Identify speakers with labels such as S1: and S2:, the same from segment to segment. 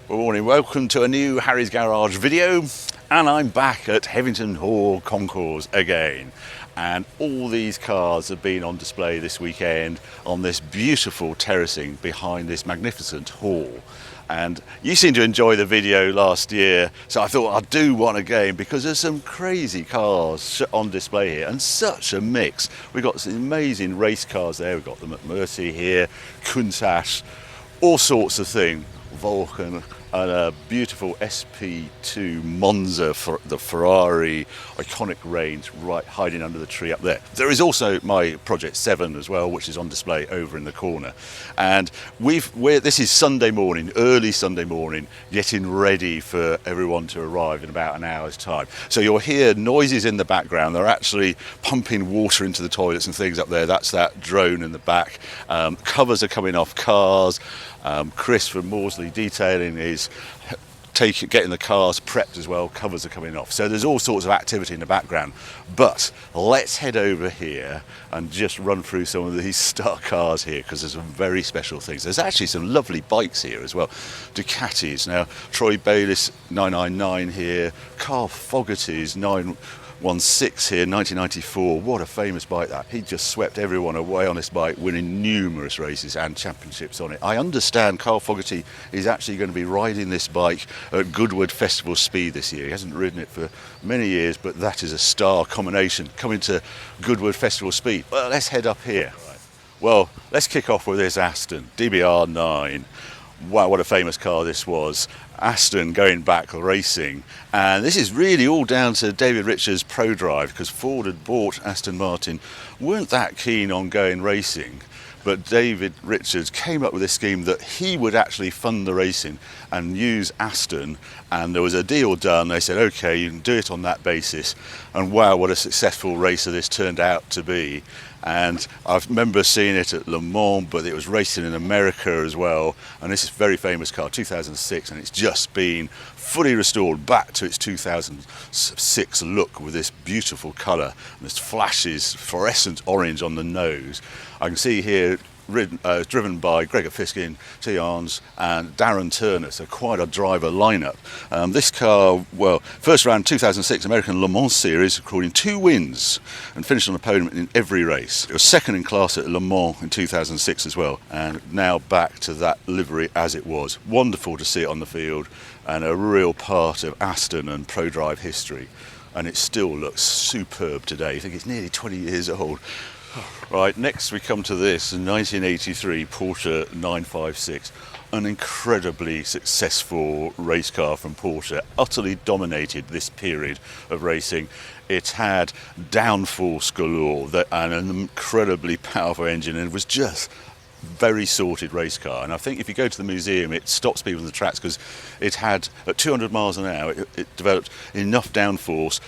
S1: Good morning, welcome to a new Harry's Garage video, and I'm back at Heveningham Concours again, and all these cars have been on display this weekend on this beautiful terracing behind this magnificent hall. And you seemed to enjoy the video last year, so I thought I'd do one again because there's some crazy cars on display here and such a mix. We've got some amazing race cars there. We've got the Mcmurtry here, Concours, all sorts of things, Vulcan, and a beautiful SP2 Monza for the Ferrari iconic range right hiding under the tree up there. There is also my Project 7 as well, which is on display over in the corner. And this is Sunday morning, early Sunday morning, getting ready for everyone to arrive in about an hour's time. So you'll hear noises in the background. They're actually pumping water into the toilets and things up there. That's that drone in the back. Covers are coming off cars. Chris from Morsley Detailing is getting the cars prepped as well. Covers are coming off. So there's all sorts of activity in the background. But let's head over here and just run through some of these star cars here, because there's some very special things. There's actually some lovely bikes here as well. Ducatis. Now, Troy Bayliss 999 here. Carl Fogarty's 916 here, 1994. What a famous bike that. He just swept everyone away on this bike, winning numerous races and championships on it. I understand Carl Fogarty is actually going to be riding this bike at Goodwood Festival Speed this year. He hasn't ridden it for many years, but that is a star combination coming to Goodwood Festival Speed. Well, let's head up here. Well, let's kick off with this Aston DBR 9. Wow, what a famous car this was. Aston going back racing, and this is really all down to David Richards' ProDrive, because Ford had bought Aston Martin, weren't that keen on going racing, but David Richards came up with this scheme that he would actually fund the racing and use Aston, and there was a deal done. They said, okay, you can do it on that basis, and wow, what a successful racer this turned out to be. And I remember seeing it at Le Mans, but it was racing in America as well. And this is a very famous car, 2006, and it's just been fully restored back to its 2006 look with this beautiful colour. And this flashes fluorescent orange on the nose. I can see here driven by Gregor Fiskin, T. Arns and Darren Turner, so quite a driver lineup. This car, well, first round 2006 American Le Mans Series, recording 2 wins and finished on the podium in every race. It was second in class at Le Mans in 2006 as well, and now back to that livery as it was. Wonderful to see it on the field, and a real part of Aston and ProDrive history, and it still looks superb today. I think it's nearly 20 years old. Right, next we come to this 1983 Porsche 956, an incredibly successful race car from Porsche, utterly dominated this period of racing. It had downforce galore and an incredibly powerful engine, and it was just very sorted race car. And I think if you go to the museum, it stops people in the tracks, because it had, at 200 miles an hour, it developed enough downforce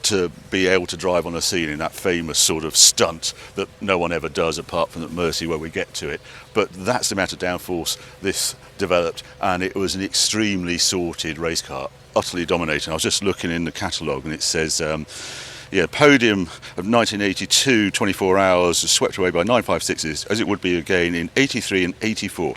S1: to be able to drive on a ceiling, that famous sort of stunt that no one ever does apart from at Mercy where we get to it. But that's the amount of downforce this developed, and it was an extremely sorted race car, utterly dominating. I was just looking in the catalogue, and it says podium of 1982, 24 hours, swept away by 956s, as it would be again in 83 and 84.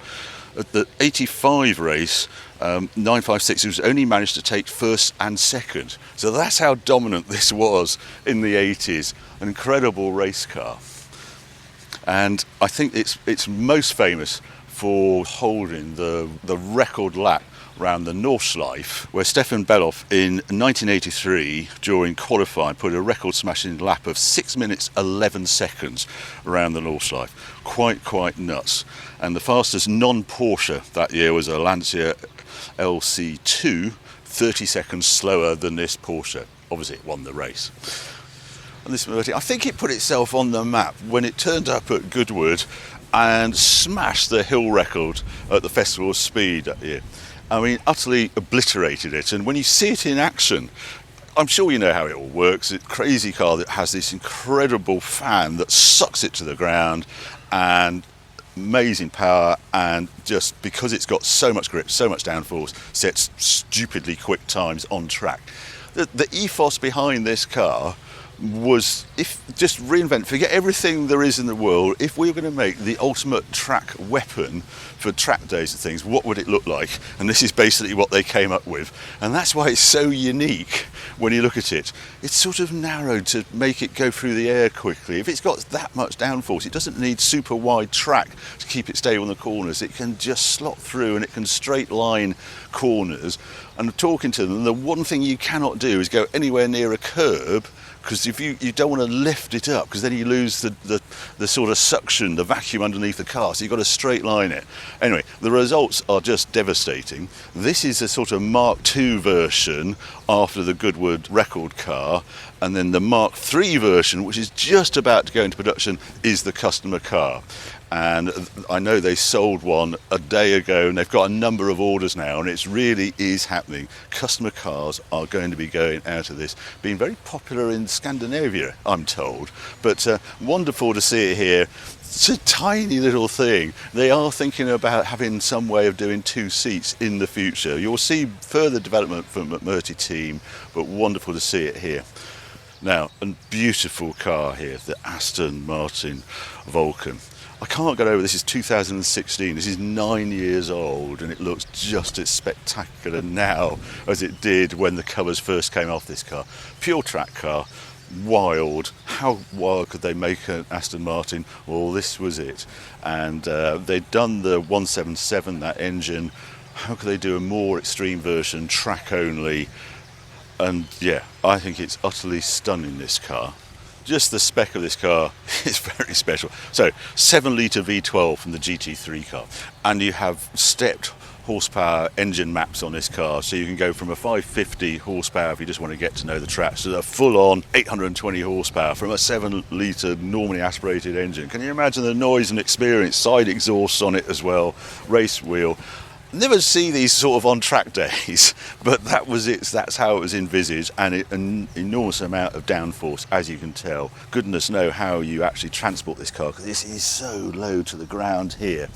S1: At the 85 race, 956s only managed to take first and second. So that's how dominant this was in the 80s. An incredible race car. And I think it's most famous for holding the record lap around the Nordschleife, where Stefan Bellof in 1983 during qualifying put a record smashing lap of 6 minutes 11 seconds around the Nordschleife. Quite nuts. And the fastest non-Porsche that year was a Lancia LC2, 30 seconds slower than this Porsche. Obviously it won the race. And this, I think it put itself on the map when it turned up at Goodwood and smashed the hill record at the Festival of Speed that year. I mean, utterly obliterated it. And when you see it in action, I'm sure you know how it all works. It's a crazy car that has this incredible fan that sucks it to the ground, and amazing power, and just because it's got so much grip, so much downforce, sets stupidly quick times on track. The ethos behind this car was, if just reinvent, forget everything there is in the world. If we were going to make the ultimate track weapon for track days and things, what would it look like? And this is basically what they came up with, and that's why it's so unique when you look at it. It's sort of narrowed to make it go through the air quickly. If it's got that much downforce, it doesn't need super wide track to keep it stable in the corners. It can just slot through, and it can straight line corners. And talking to them, the one thing you cannot do is go anywhere near a curb, because if you don't want to lift it up, because then you lose the sort of suction, the vacuum underneath the car, so you've got to straight line it. Anyway, the results are just devastating. This is a sort of Mark II version after the Goodwood record car, and then the Mark III version, which is just about to go into production, is the customer car. And I know they sold one a day ago, and they've got a number of orders now, and it really is happening. Customer cars are going to be going out of this, being very popular in Scandinavia, I'm told, but wonderful to see it here. It's a tiny little thing. They are thinking about having some way of doing 2 seats in the future. You'll see further development from the Mcmurtry team, but wonderful to see it here. Now, a beautiful car here, the Aston Martin Vulcan. I can't get over, this is 2016, this is 9 years old, and it looks just as spectacular now as it did when the covers first came off this car. Pure track car, wild. How wild could they make an Aston Martin? Well, this was it. And they'd done the 177, that engine. How could they do a more extreme version, track only? And yeah, I think it's utterly stunning, this car. Just the spec of this car is very special. So 7-litre V12 from the GT3 car, and you have stepped horsepower engine maps on this car, so you can go from a 550 horsepower if you just want to get to know the tracks to a full-on 820 horsepower from a 7-litre normally aspirated engine. Can you imagine the noise and experience? Side exhausts on it as well, race wheel. Never see these sort of on track days, but that was it. That's how it was envisaged, and an enormous amount of downforce, as you can tell. Goodness know how you actually transport this car, because this is so low to the ground here.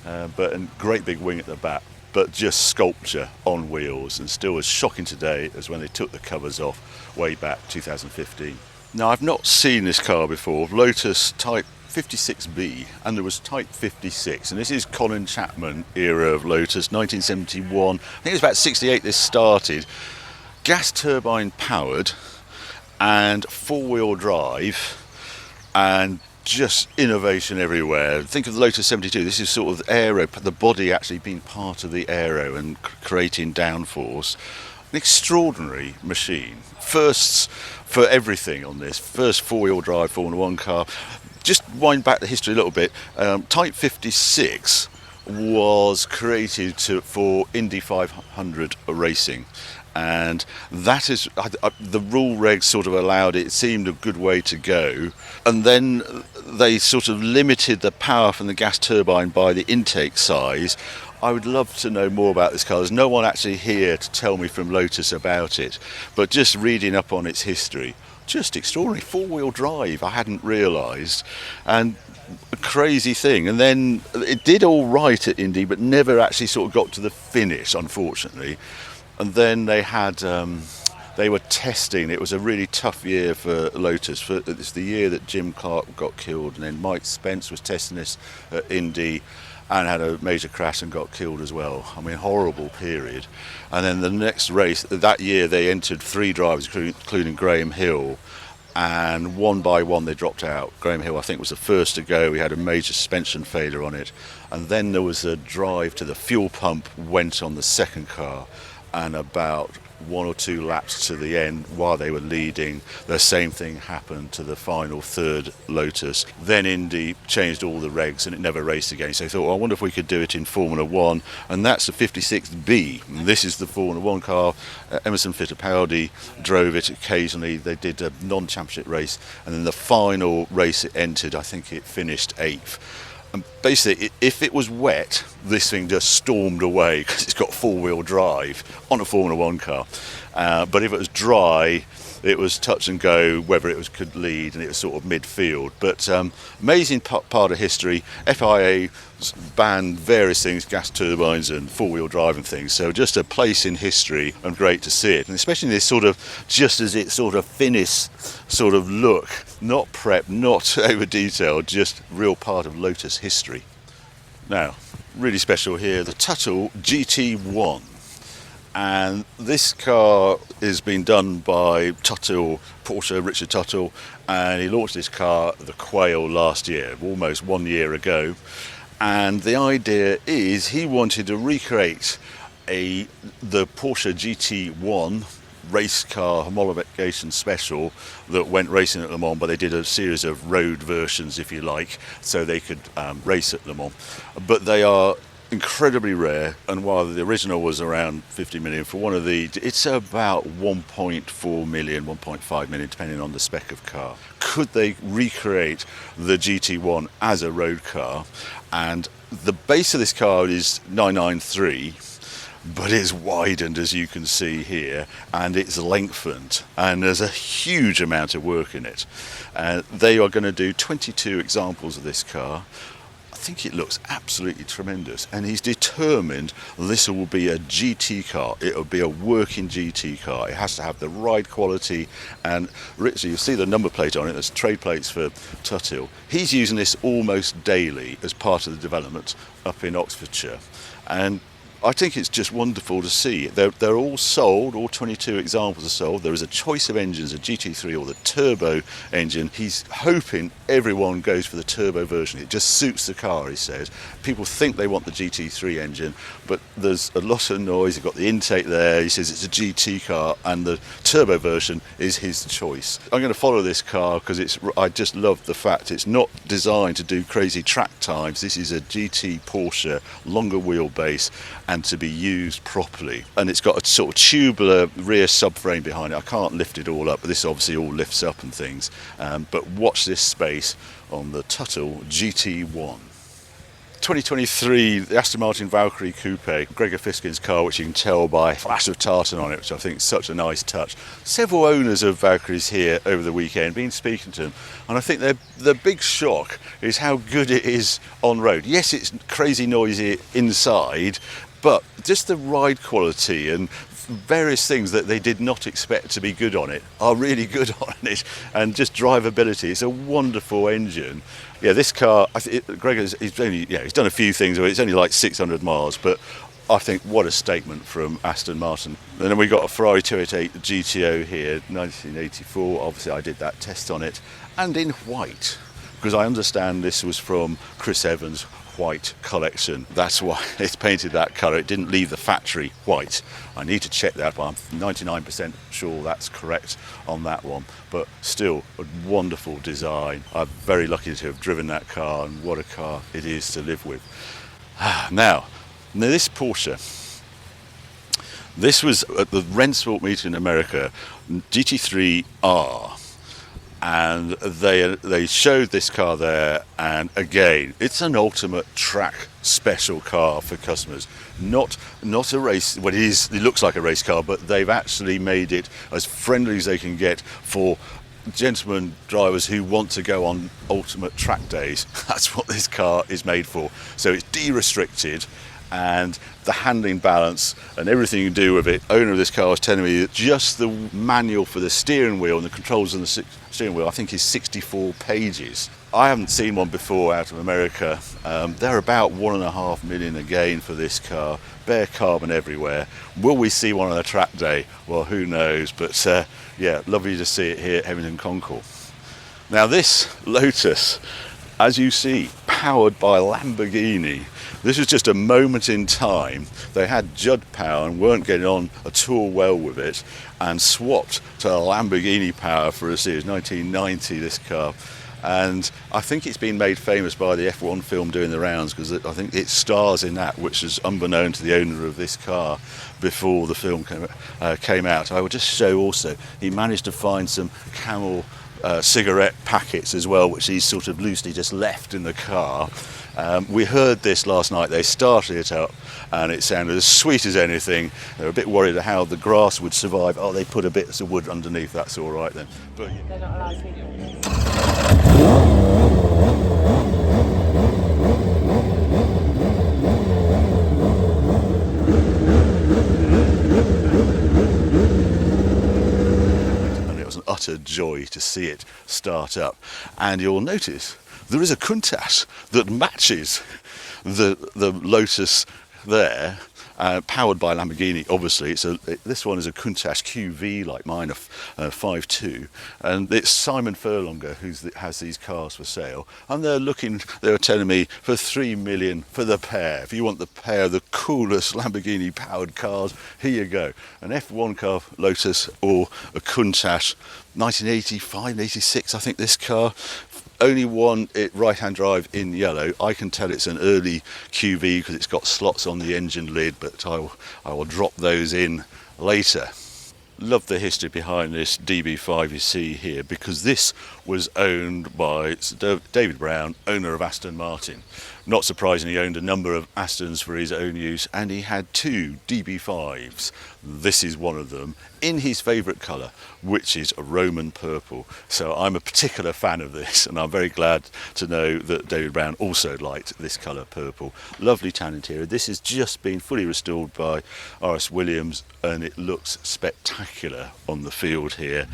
S1: But a great big wing at the back, but just sculpture on wheels, and still as shocking today as when they took the covers off way back 2015. Now, I've not seen this car before. Lotus Type 56B, and there was Type 56, and this is Colin Chapman era of Lotus, 1971. I think it was about 68 this started. Gas turbine powered and 4-wheel drive, and just innovation everywhere. Think of the Lotus 72. This is sort of aero, the body actually being part of the aero and creating downforce. An extraordinary machine. Firsts for everything on this. First 4-wheel drive Formula 1 car. Just wind back the history a little bit. Type 56 was created for Indy 500 racing, and that is the rule regs sort of allowed it. It seemed a good way to go, and then they sort of limited the power from the gas turbine by the intake size. I would love to know more about this car. There's no one actually here to tell me from Lotus about it, but just reading up on its history, just extraordinary. 4-wheel drive, I hadn't realised, and a crazy thing. And then it did all right at Indy, but never actually sort of got to the finish, unfortunately. And then they had they were testing. It was a really tough year for Lotus. It's the year that Jim Clark got killed, and then Mike Spence was testing this at Indy and had a major crash and got killed as well. I mean, horrible period. And then the next race, that year they entered 3 drivers, including Graham Hill, and one by one they dropped out. Graham Hill, I think, was the first to go. We had a major suspension failure on it. And then there was a drive to the fuel pump, went on the second car, and about 1 or 2 laps to the end, while they were leading, the same thing happened to the final third Lotus. Then Indy changed all the regs and it never raced again. So they thought, well, I wonder if we could do it in Formula 1, and that's the 56B. And this is the Formula 1 car. Emerson Fittipaldi drove it occasionally. They did a non-championship race, and then the final race it entered, I think it finished 8th. And basically, if it was wet, this thing just stormed away because it's got 4-wheel drive on a Formula 1 car. But if it was dry, it was touch and go whether it could lead, and it was sort of midfield. But amazing part of history. FIA banned various things, gas turbines and four-wheel drive and things. So just a place in history, and great to see it. And especially this sort of, just as it sort of finished sort of look, not prep, not over detailed, just real part of Lotus history. Now, really special here, the Tuthill GT1. And this car is being done by Tuthill, Porsche, Richard Tuthill, and he launched this car, the Quail, last year, almost 1 year ago. And the idea is he wanted to recreate the Porsche GT1 race car homologation special that went racing at Le Mans, but they did a series of road versions, if you like, so they could race at Le Mans. But they are incredibly rare, and while the original was around 50 million for one of the, it's about 1.4 million, 1.5 million, depending on the spec of car. Could they recreate the GT1 as a road car? And the base of this car is 993, but it's widened, as you can see here, and it's lengthened, and there's a huge amount of work in it. They are going to do 22 examples of this car. I think it looks absolutely tremendous, and he's determined this will be a GT car. It will be a working GT car. It has to have the ride quality, and Richard, you see the number plate on it, there's trade plates for Tuthill. He's using this almost daily as part of the development up in Oxfordshire, and I think it's just wonderful to see. They're all sold, all 22 examples are sold. There is a choice of engines, a GT3 or the turbo engine. He's hoping everyone goes for the turbo version. It just suits the car, he says. People think they want the GT3 engine, but there's a lot of noise. You've got the intake there. He says it's a GT car, and the turbo version is his choice. I'm going to follow this car because I just love the fact it's not designed to do crazy track times. This is a GT Porsche, longer wheelbase, and to be used properly. And it's got a sort of tubular rear subframe behind it. I can't lift it all up, but this obviously all lifts up and things. But watch this space on the Tuthill GT1. 2023, the Aston Martin Valkyrie Coupe, Gregor Fiskin's car, which you can tell by a flash of tartan on it, which I think is such a nice touch. Several owners of Valkyries here over the weekend, been speaking to them, and I think the big shock is how good it is on road. Yes, it's crazy noisy inside, but just the ride quality and various things that they did not expect to be good on it are really good on it, and just drivability. It's a wonderful engine. Yeah, this car, Gregor's, he's done a few things. It's only like 600 miles, but I think what a statement from Aston Martin. And then we got a Ferrari 288 GTO here, 1984. Obviously, I did that test on it, and in white, because I understand this was from Chris Evans' white collection. That's why it's painted that colour. It didn't leave the factory white. I need to check that, but I'm 99% sure that's correct on that one. But still, a wonderful design. I'm very lucky to have driven that car, and what a car it is to live with. Now this Porsche, this was at the Rennsport meeting in America, GT3R. And they showed this car there, and again, it's an ultimate track special car for customers. Not a race. Well, it looks like a race car, but they've actually made it as friendly as they can get for gentlemen drivers who want to go on ultimate track days. That's what this car is made for. So it's de-restricted, and the handling balance and everything you do with it. Owner of this car was telling me that just the manual for the steering wheel and the controls on the steering wheel, I think, is 64 pages. I haven't seen one before out of America. They're about 1.5 million again for this car. Bare carbon everywhere. Will we see one on a track day? Well, who knows? But yeah, lovely to see it here at Heveningham Concours. Now this Lotus, as you see, powered by Lamborghini. This was just a moment in time. They had Judd power and weren't getting on at all well with it, and swapped to a Lamborghini power for a series. 1990, this car. And I think it's been made famous by the F1 film doing the rounds, because I think it stars in that, which is unbeknown to the owner of this car before the film came out. I will just show also, he managed to find some Camel cigarette packets as well, which he's sort of loosely just left in the car. We heard this last night. They started it up and it sounded as sweet as anything. They were a bit worried how the grass would survive. Oh, they put a bit of wood underneath. That's all right then. But
S2: they're not allowed to.
S1: utter joy to see it start up. And you'll notice there is a Countach that matches the Lotus there, powered by Lamborghini, obviously. This one is a Countach QV like mine, a 5.2, and it's Simon Furlonger who has these cars for sale, and they were telling me for 3 million for the pair. If you want the pair of the coolest Lamborghini powered cars, here you go. An F1 car, Lotus, or a Countach, 1985, 86, I think this car. Only one right-hand drive in yellow. I can tell it's an early QV because it's got slots on the engine lid, but I will drop those in later. Love the history behind this DB5 you see here, because this was owned by David Brown, owner of Aston Martin. Not surprisingly, he owned a number of Astons for his own use, and he had 2 DB5s. This is one of them, in his favourite colour, which is a Roman purple. So I'm a particular fan of this, and I'm very glad to know that David Brown also liked this colour purple. Lovely tan interior. This has just been fully restored by R.S. Williams, and it looks spectacular on the field here.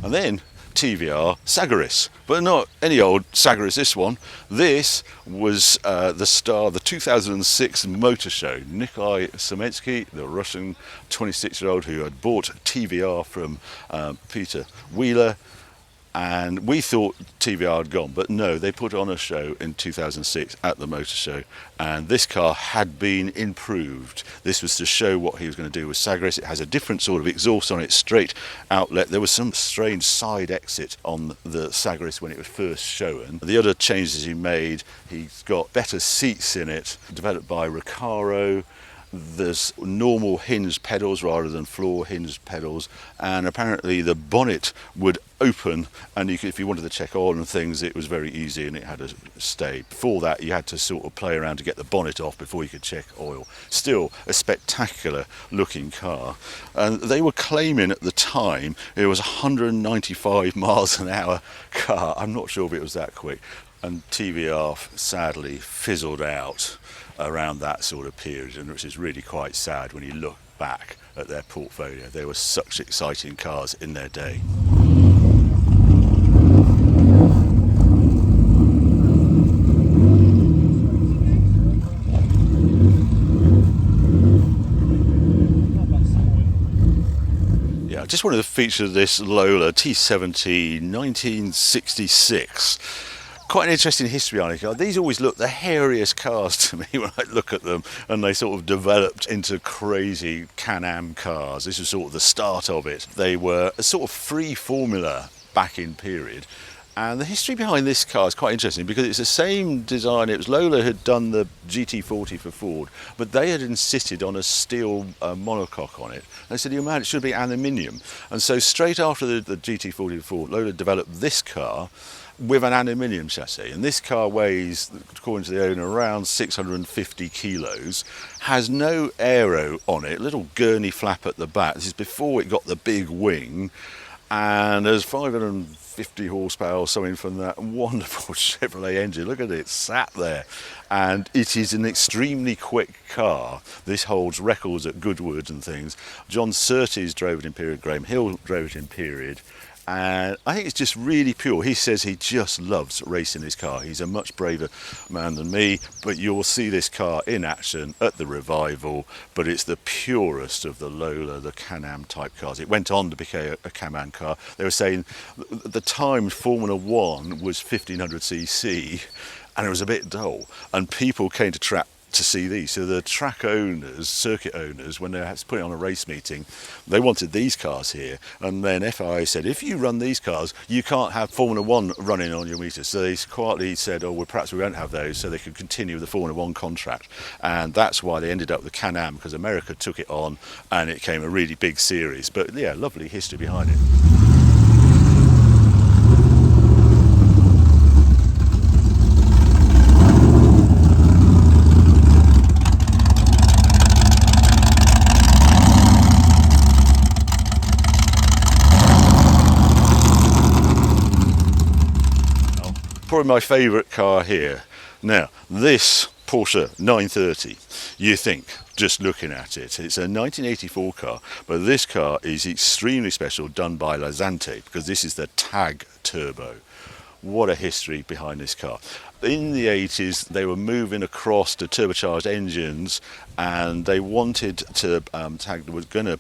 S1: And then TVR Sagaris, but not any old Sagaris, this one. This was the 2006 motor show. Nikolai Semensky, the Russian 26-year-old who had bought TVR from Peter Wheeler, and we thought TVR had gone, but no, they put on a show in 2006 at the motor show, and this car had been improved. This was to show what he was going to do with Sagaris. It has a different sort of exhaust on its straight outlet. There was some strange side exit on the Sagaris when it was first shown. The other changes he made, he's got better seats in it, developed by Recaro. There's normal hinged pedals rather than floor hinged pedals, and apparently the bonnet would open, and if you wanted to check oil and things, it was very easy, and it had a stay. Before that, you had to sort of play around to get the bonnet off before you could check oil. Still a spectacular looking car, and they were claiming at the time it was 195 miles an hour car. I'm not sure if it was that quick, and TVR sadly fizzled out around that sort of period, and which is really quite sad when you look back at their portfolio. There were such exciting cars in their day. Yeah, just one of the features of this Lola T70 1966. Quite an interesting history on it. These always look the hairiest cars to me when I look at them, and they sort of developed into crazy Can-Am cars. This was sort of the start of it. They were a sort of free formula back in period. And the history behind this car is quite interesting because it's the same design. It was Lola had done the GT40 for Ford, but they had insisted on a steel monocoque on it. They said, man, it should be aluminium. And so straight after the GT40 for Ford, Lola developed this car with an aluminium chassis, and this car weighs, according to the owner, around 650 kilos, has no aero on it, little gurney flap at the back. This is before it got the big wing, and there's 550 horsepower or something from that wonderful Chevrolet engine. Look at it sat there, and it is an extremely quick car. This holds records at Goodwood and things. John Surtees drove it in period, Graham Hill drove it in period, and I think it's just really pure. He says he just loves racing his car. He's a much braver man than me, but you'll see this car in action at the revival, but it's the purest of the Lola, the Can-Am type cars. It went on to become a Can-Am car. They were saying at the time Formula One was 1500cc, and it was a bit dull, and people came to track to see these. So the track owners, circuit owners, when they had to put it on a race meeting, they wanted these cars here, and then FIA said, if you run these cars, you can't have Formula One running on your meters. So they quietly said, oh, well, perhaps we won't have those, so they could continue the Formula One contract. And that's why they ended up with Can-Am, because America took it on, and it became a really big series. But yeah, lovely history behind it. Probably my favourite car here. Now, this Porsche 930. You think, just looking at it, it's a 1984 car, but this car is extremely special, done by Lazante, because this is the TAG Turbo. What a history behind this car. In the 80s, they were moving across to turbocharged engines, and they wanted to, TAG was going to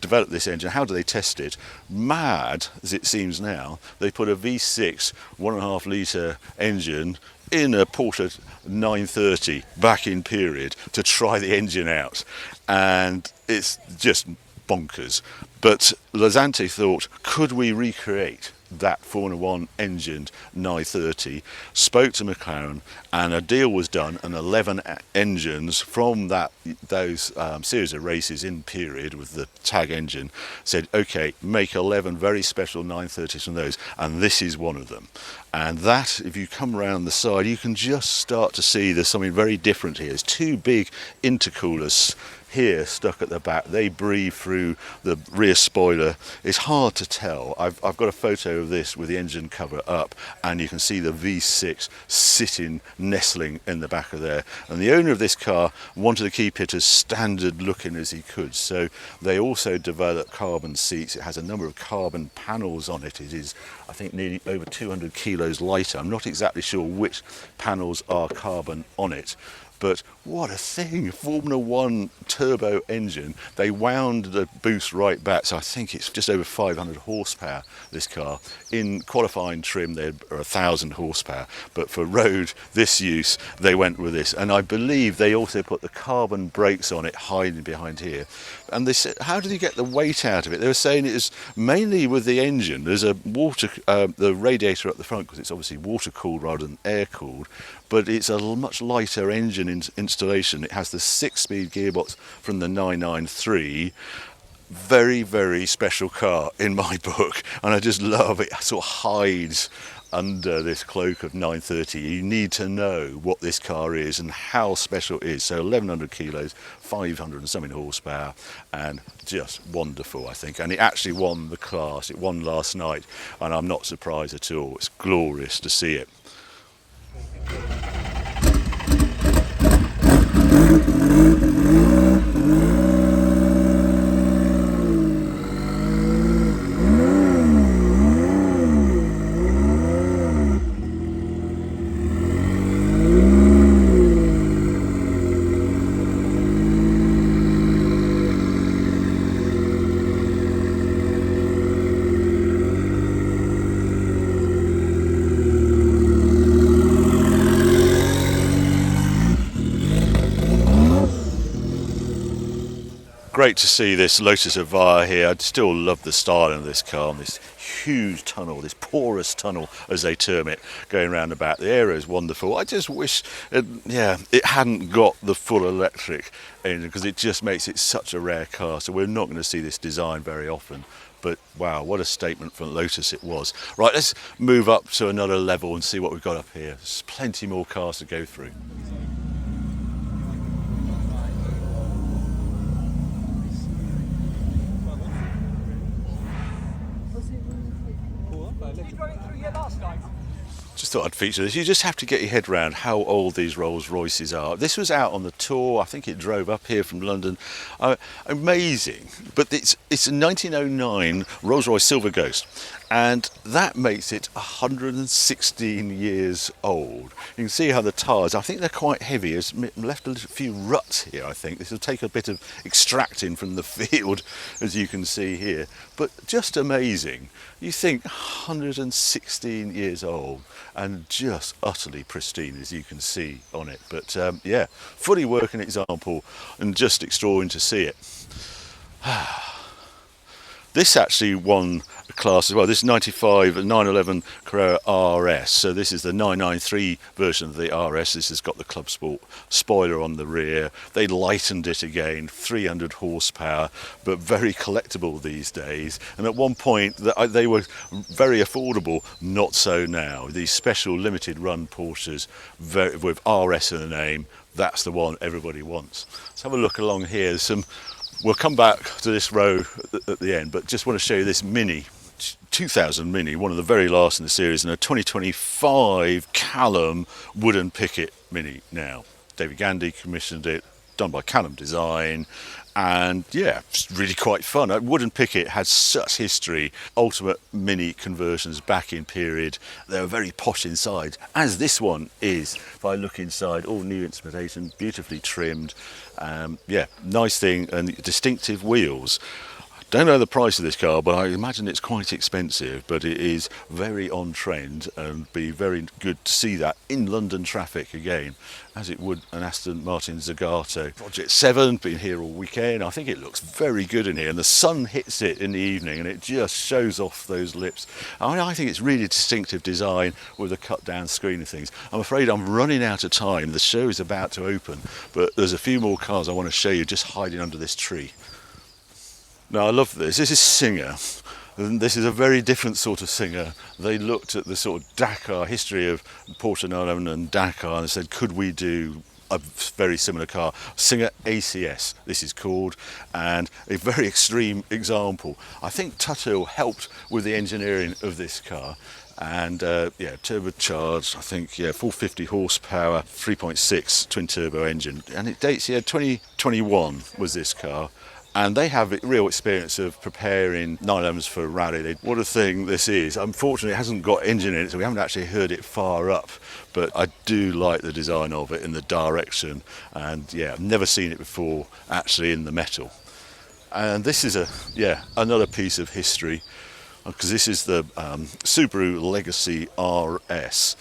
S1: develop this engine. How do they test it? Mad as it seems now, they put a V6 1.5 litre engine in a Porsche 930 back in period to try the engine out, and it's just bonkers. But Lazante thought, could we recreate that Formula One engined 930, spoke to McLaren, and a deal was done, and 11 engines from those series of races in period with the TAG engine said, okay, make 11 very special 930s from those, and this is one of them. And that, if you come around the side, you can just start to see there's something very different here. There's two big intercoolers here stuck at the back. They breathe through the rear spoiler. It's hard to tell. I've got a photo of this with the engine cover up, and you can see the V6 sitting, nestling in the back of there. And the owner of this car wanted to keep it as standard looking as he could, so they also developed carbon seats. It has a number of carbon panels on it. It is, I think, nearly over 200 kilos lighter. I'm not exactly sure which panels are carbon on it, but what a thing, Formula One turbo engine. They wound the boost right back, so I think it's just over 500 horsepower, this car. In qualifying trim, they are 1,000 horsepower, but for road, this use, they went with this. And I believe they also put the carbon brakes on it, hiding behind here. And they said, how did you get the weight out of it? They were saying it is mainly with the engine. There's a the radiator up the front, because it's obviously water cooled rather than air cooled, but it's a much lighter engine installation. It has the 6-speed gearbox from the 993. Very, very special car in my book, and I just love it. It sort of hides under this cloak of 930. You need to know what this car is and how special it is. So 1,100 kilos, 500 and something horsepower, and just wonderful, I think. And it actually won the class. It won last night, and I'm not surprised at all. It's glorious to see it. Great to see this Lotus Evira here. I still love the styling of this car, and this huge tunnel, this porous tunnel as they term it, going around the back. The aero is wonderful. I just wish it hadn't got the full electric engine, because it just makes it such a rare car. So we're not going to see this design very often. But wow, what a statement from Lotus it was. Right, let's move up to another level and see what we've got up here. There's plenty more cars to go through. Just thought I'd feature this. You just have to get your head around how old these Rolls Royces are. This was out on the tour. I think it drove up here from London. Amazing. But it's a 1909 Rolls Royce Silver Ghost, and that makes it 116 years old. You can see how the tyres, I think they're quite heavy. It's left a few ruts here, I think. This will take a bit of extracting from the field, as you can see here. But just amazing. You think 116 years old and just utterly pristine, as you can see on it. But yeah, fully working example, and just extraordinary to see it. This actually won a class as well. This is 95 911 Carrera RS. So this is the 993 version of the RS. This has got the Club Sport spoiler on the rear. They lightened it again, 300 horsepower, but very collectible these days. And at one point, they were very affordable. Not so now. These special limited run Porsches with RS in the name, that's the one everybody wants. Let's have a look along here. We'll come back to this row at the end, but just want to show you this Mini, 2000 Mini, one of the very last in the series, and a 2025 Callum wooden picket Mini now. David Gandy commissioned it, done by Callum Design. And yeah, it's really quite fun. Wooden Picket had such history. Ultimate Mini conversions back in period. They were very posh inside, as this one is. If I look inside, all new instrumentation, beautifully trimmed. Yeah, nice thing, and distinctive wheels. Don't know the price of this car, but I imagine it's quite expensive, but it is very on trend and be very good to see that in London traffic again, as it would an Aston Martin Zagato. Project 7, been here all weekend. I think it looks very good in here, and the sun hits it in the evening and it just shows off those lips. I think it's really distinctive design with a cut down screen and things. I'm afraid I'm running out of time. The show is about to open, but there's a few more cars I want to show you just hiding under this tree. Now I love this. This is Singer. And this is a very different sort of Singer. They looked at the sort of Dakar history of Pordenone and Dakar and said, could we do a very similar car? Singer ACS, this is called, and a very extreme example. I think Tuthill helped with the engineering of this car. And yeah, turbocharged, I think, yeah, 450 horsepower, 3.6 twin turbo engine. And it dates, yeah, 2021 was this car. And they have real experience of preparing 911s for rally. What a thing this is. Unfortunately, it hasn't got engine in it, so we haven't actually heard it fire up. But I do like the design of it and the direction. And yeah, I've never seen it before actually in the metal. And this is another piece of history, because this is the Subaru Legacy RS.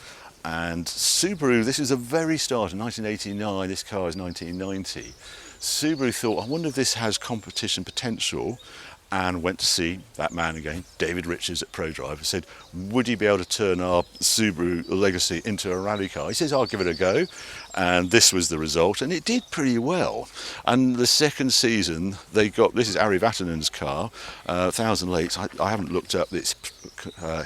S1: And Subaru, this is a very start in 1989. This car is 1990. Subaru thought, I wonder if this has competition potential, and went to see that man again, David Richards at ProDrive, and said, would you be able to turn our Subaru Legacy into a rally car? He says, I'll give it a go. And this was the result, and it did pretty well. And the second season, they got, this is Ari Vatanen's car, 1,000 Lakes. I haven't looked up its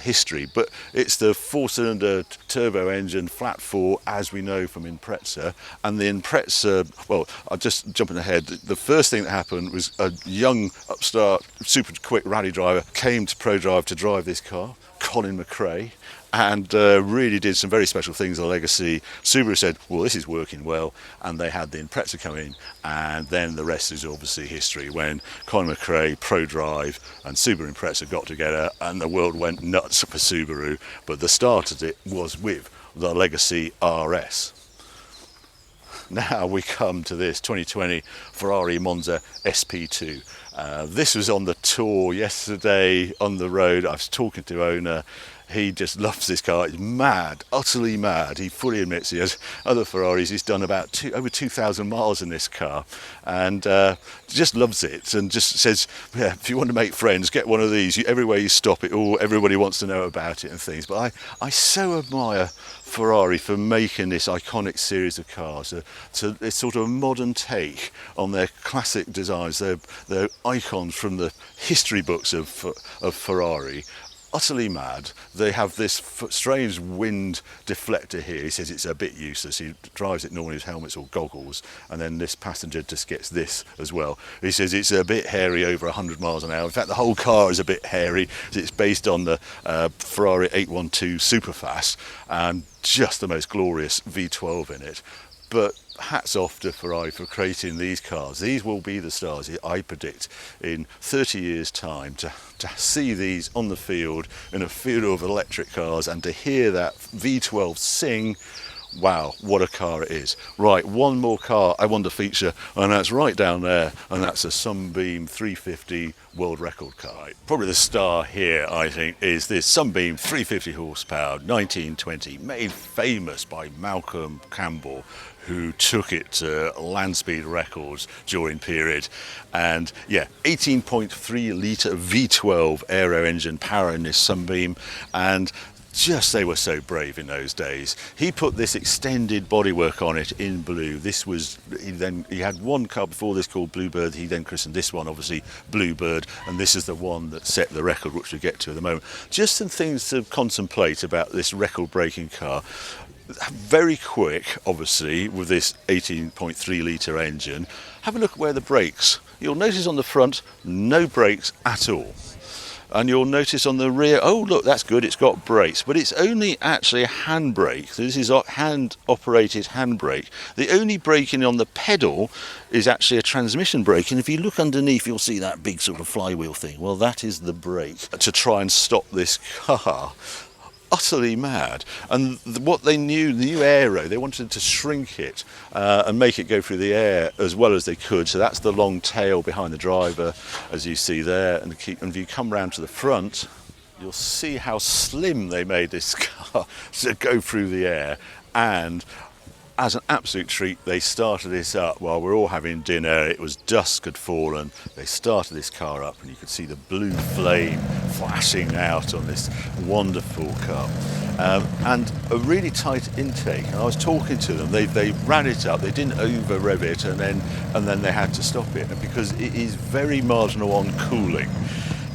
S1: history, but it's the 4-cylinder turbo engine, flat 4, as we know from Impreza. And the Impreza, well, I'm just jumping ahead, the first thing that happened was a young upstart, super quick rally driver came to ProDrive to drive this car, Colin McRae, and really did some very special things on the Legacy. Subaru said, well, this is working well, and they had the Impreza come in, and then the rest is obviously history, when Colin McRae, ProDrive and Subaru Impreza got together and the world went nuts for Subaru. But the start of it was with the Legacy RS. Now we come to this 2020 Ferrari Monza SP2. This was on the tour yesterday on the road. I was talking to owner. He just loves this car. He's mad, utterly mad. He fully admits he has other Ferraris. He's done about over 2,000 miles in this car, and just loves it. And just says, yeah, if you want to make friends, get one of these. Everywhere you stop, everybody wants to know about it and things. But I so admire Ferrari for making this iconic series of cars. So it's sort of a modern take on their classic designs. They're icons from the history books of Ferrari. Utterly mad. They have this strange wind deflector here. He says it's a bit useless. He drives it normally with helmets or goggles, and then this passenger just gets this as well. He says it's a bit hairy over 100 miles an hour. In fact, the whole car is a bit hairy. It's based on the Ferrari 812 Superfast, and just the most glorious V12 in it. But hats off to Ferrari for creating these cars. These will be the stars, I predict, in 30 years' time, to see these on the field, in a field of electric cars, and to hear that V12 sing. Wow, what a car it is. Right, one more car I want to feature, and that's right down there, and that's a Sunbeam 350 world record car. Probably the star here, I think, is this Sunbeam 350 horsepower 1920, made famous by Malcolm Campbell, who took it to land speed records during period. And yeah, 18.3 litre V12 aero engine powering this Sunbeam, and just they were so brave in those days. He put this extended bodywork on it in blue. This was, he had one car before this called Bluebird. He then christened this one obviously Bluebird, and this is the one that set the record, which we'll get to at the moment. Just some things to contemplate about this record-breaking car. Very quick, obviously, with this 18.3 litre engine. Have a look at where the brakes. You'll notice on the front, no brakes at all. And you'll notice on the rear, oh look, that's good, it's got brakes, but it's only actually a handbrake. So this is a hand-operated handbrake. The only braking on the pedal is actually a transmission brake, and if you look underneath, you'll see that big sort of flywheel thing. Well, that is the brake to try and stop this car. Utterly mad. And what they knew, the new aero, they wanted to shrink it and make it go through the air as well as they could. So that's the long tail behind the driver, as you see there. And if you come round to the front, you'll see how slim they made this car to go through the air. And as an absolute treat, they started this up while we're all having dinner. It was dusk had fallen. They started this car up, and you could see the blue flame flashing out on this wonderful car. And a really tight intake. And I was talking to them. They ran it up. They didn't over rev it, and then they had to stop it because it is very marginal on cooling.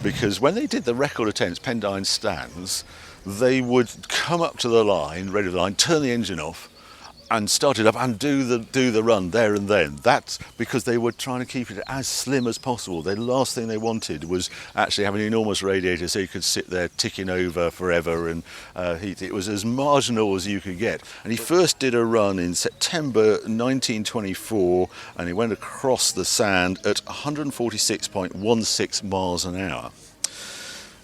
S1: Because when they did the record attempts, Pendine stands, they would come up to the line, ready to the line, turn the engine off, and start it up and do the run there and then. That's because they were trying to keep it as slim as possible. The last thing they wanted was actually having an enormous radiator so you could sit there ticking over forever and heat. It was as marginal as you could get. And he first did a run in September 1924, and he went across the sand at 146.16 miles an hour.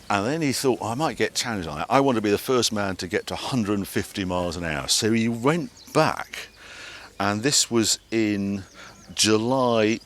S1: And then he thought, I might get challenged on that. I want to be the first man to get to 150 miles an hour. So he went back, and this was in July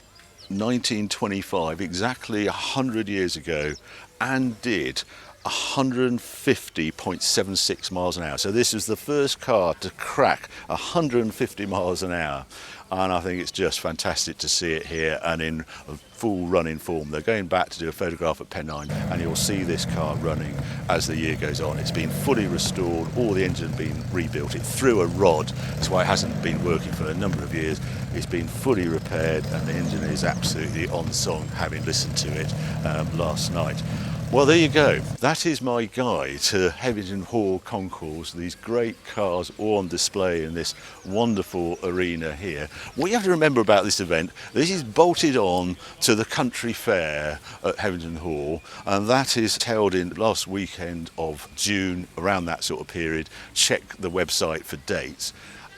S1: 1925, exactly 100 years ago, and did 150.76 miles an hour. So this was the first car to crack 150 miles an hour. And I think it's just fantastic to see it here and in full running form. They're going back to do a photograph at Pennine, and you'll see this car running as the year goes on. It's been fully restored, all the engine been rebuilt. It threw a rod, that's why it hasn't been working for a number of years. It's been fully repaired, and the engine is absolutely on song, having listened to it last night. Well, there you go. That is my guide to Heveningham Hall Concours, these great cars all on display in this wonderful arena here. What you have to remember about this event, this is bolted on to the country fair at Heveningham Hall, and that is held in last weekend of June, around that sort of period. Check the website for dates.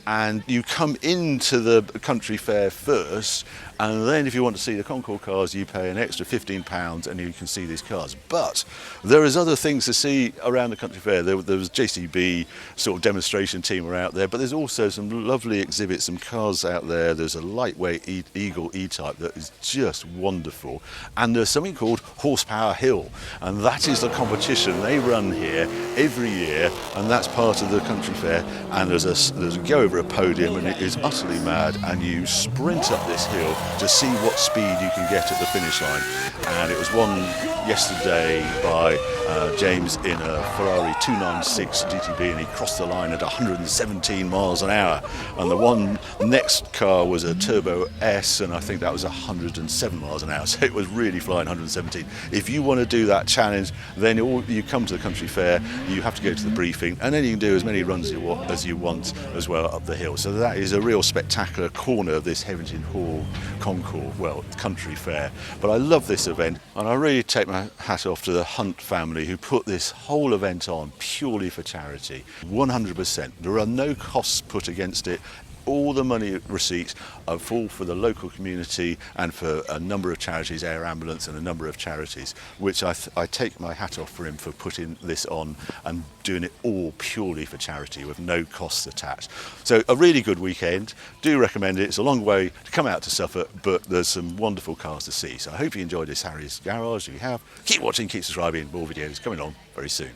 S1: And you come into the country fair first, and then if you want to see the Concours cars, you pay an extra £15 and you can see these cars. But there is other things to see around the country fair. There was JCB sort of demonstration team are out there, but there's also some lovely exhibits, some cars out there. There's a lightweight Eagle E-Type that is just wonderful. And there's something called Horsepower Hill, and that is the competition they run here every year, and that's part of the country fair. And there's a go over a podium, and it is utterly mad, and you sprint up this hill to see what speed you can get at the finish line. And it was won yesterday by James in a Ferrari 296 GTB, and he crossed the line at 117 miles an hour. And the one next car was a Turbo S, and I think that was 107 miles an hour. So it was really flying 117. If you want to do that challenge, then you come to the country fair, you have to go to the briefing, and then you can do as many runs as you want as well up the hill. So that is a real spectacular corner of this Heveningham Hall Concours, well, country fair. But I love this event, and I really take my hat off to the Hunt family who put this whole event on purely for charity. 100%. There are no costs put against it. All the money receipts are full for the local community and for a number of charities, Air Ambulance and a number of charities, which I take my hat off for him for putting this on and doing it all purely for charity with no costs attached. So a really good weekend. Do recommend it. It's a long way to come out to Suffolk, but there's some wonderful cars to see. So I hope you enjoyed this Harry's Garage. If you have, keep watching, keep subscribing. More videos coming on very soon.